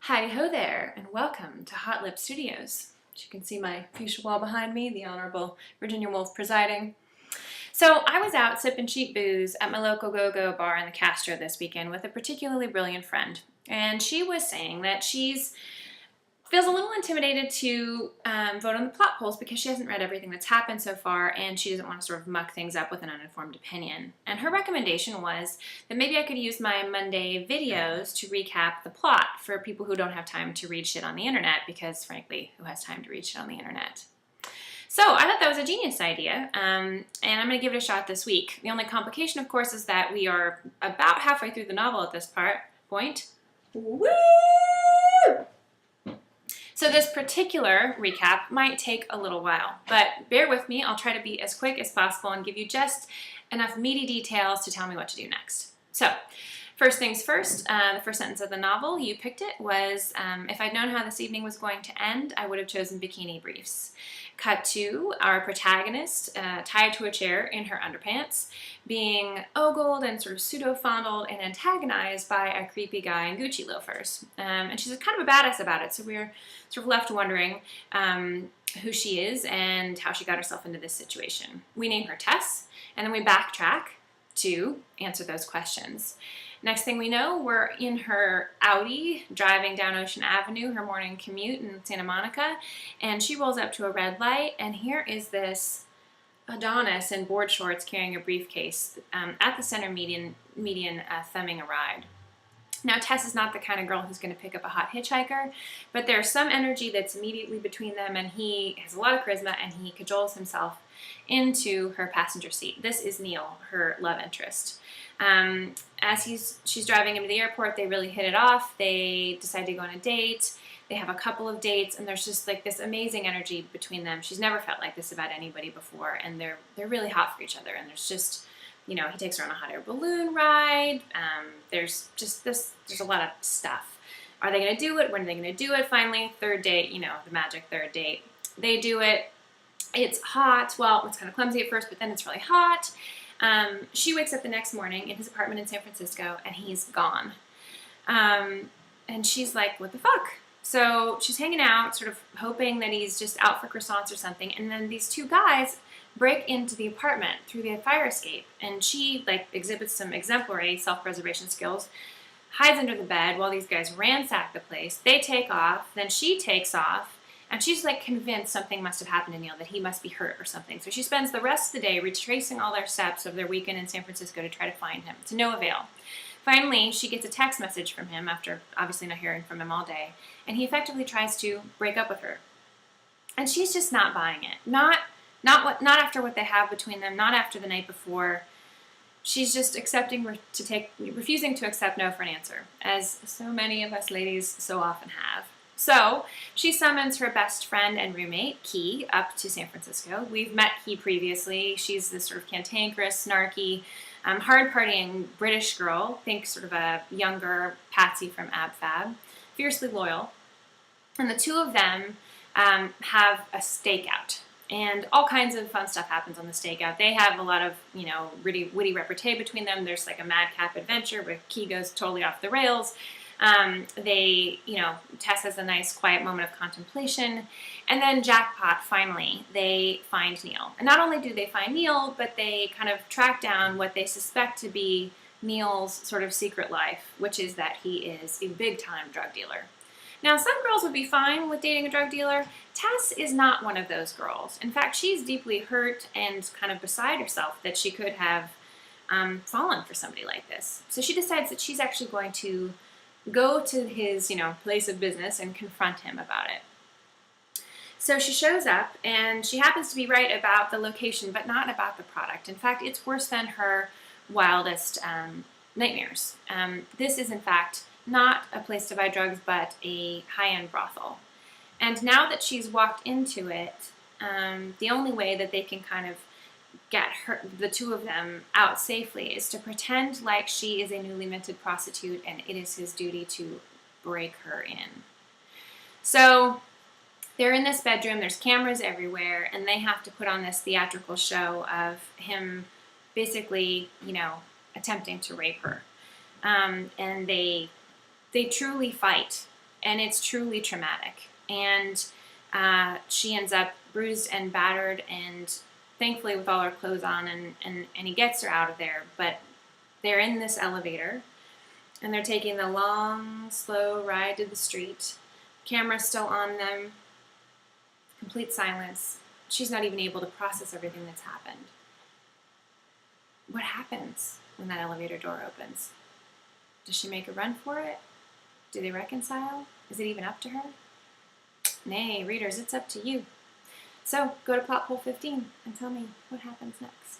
Howdy ho there, and welcome to Hot Lip Studios. As you can see my fuchsia wall behind me, the Honorable Virginia Woolf presiding. So I was out sipping cheap booze at my local go-go bar in the Castro this weekend with a particularly brilliant friend. And she was saying that she's feels a little intimidated to vote on the plot polls because she hasn't read everything that's happened so far and she doesn't want to sort of muck things up with an uninformed opinion. And her recommendation was that maybe I could use my Monday videos to recap the plot for people who don't have time to read shit on the internet because, frankly, who has time to read shit on the internet? So I thought that was a genius idea, and I'm going to give it a shot this week. The only complication, of course, is that we are about halfway through the novel at this point. Woo! So this particular recap might take a little while, but bear with me. I'll try to be as quick as possible and give you just enough meaty details to tell me what to do next. So, first things first, the first sentence of the novel, you picked it, was, if I'd known how this evening was going to end, I would have chosen bikini briefs. Cut to our protagonist tied to a chair in her underpants, being ogled and sort of pseudo-fondled and antagonized by a creepy guy in Gucci loafers. And she's kind of a badass about it, so we're sort of left wondering who she is and how she got herself into this situation. We name her Tess, and then we backtrack to answer those questions. Next thing we know, we're in her Audi driving down Ocean Avenue, her morning commute in Santa Monica, and she rolls up to a red light, and here is this Adonis in board shorts carrying a briefcase at the center median thumbing a ride. Now, Tess is not the kind of girl who's going to pick up a hot hitchhiker, but there's some energy that's immediately between them, and he has a lot of charisma, and he cajoles himself into her passenger seat. This is Neil, her love interest. As she's driving him to the airport, they really hit it off. They decide to go on a date. They have a couple of dates, and there's just like this amazing energy between them. She's never felt like this about anybody before, and they're really hot for each other. And there's just, he takes her on a hot air balloon ride. There's a lot of stuff. Are they going to do it? When are they going to do it? Finally, third date, the magic third date. They do it. It's hot. Well, it's kind of clumsy at first, but then it's really hot. She wakes up the next morning in his apartment in San Francisco, and he's gone. And she's like, what the fuck? So she's hanging out, sort of hoping that he's just out for croissants or something, and then these two guys break into the apartment through the fire escape, and she exhibits some exemplary self-preservation skills, hides under the bed while these guys ransack the place. They take off, then she takes off, and she's convinced something must have happened to Neil, that he must be hurt or something. So she spends the rest of the day retracing all their steps of their weekend in San Francisco to try to find him, to no avail. Finally, she gets a text message from him after obviously not hearing from him all day, and he effectively tries to break up with her. And she's just not buying it. Not after what they have between them, not after the night before. She's just refusing to accept no for an answer, as so many of us ladies so often have. So she summons her best friend and roommate, Key, up to San Francisco. We've met Key previously. She's this sort of cantankerous, snarky, hard-partying British girl. Think sort of a younger Patsy from Ab Fab. Fiercely loyal. And the two of them have a stakeout. And all kinds of fun stuff happens on the stakeout. They have a lot of, witty repartee between them. There's like a madcap adventure where Key goes totally off the rails. Tess has a nice quiet moment of contemplation, and then jackpot, finally, they find Neil. And not only do they find Neil, but they kind of track down what they suspect to be Neil's sort of secret life, which is that he is a big-time drug dealer. Now, some girls would be fine with dating a drug dealer. Tess is not one of those girls. In fact, she's deeply hurt and kind of beside herself that she could have fallen for somebody like this. So she decides that she's actually going to go to his, place of business and confront him about it. So she shows up, and she happens to be right about the location, but not about the product. In fact, it's worse than her wildest nightmares. This is, in fact, not a place to buy drugs, but a high-end brothel. And now that she's walked into it, the only way that they can kind of get the two of them out safely is to pretend like she is a newly minted prostitute and it is his duty to break her in. So they're in this bedroom, there's cameras everywhere, and they have to put on this theatrical show of him basically, attempting to rape her. And they truly fight and it's truly traumatic. And she ends up bruised and battered, and thankfully with all her clothes on, and he gets her out of there. But they're in this elevator, and they're taking the long, slow ride to the street. Camera's still on them. Complete silence. She's not even able to process everything that's happened. What happens when that elevator door opens? Does she make a run for it? Do they reconcile? Is it even up to her? Nay, readers, it's up to you. So go to plot hole 15 and tell me what happens next.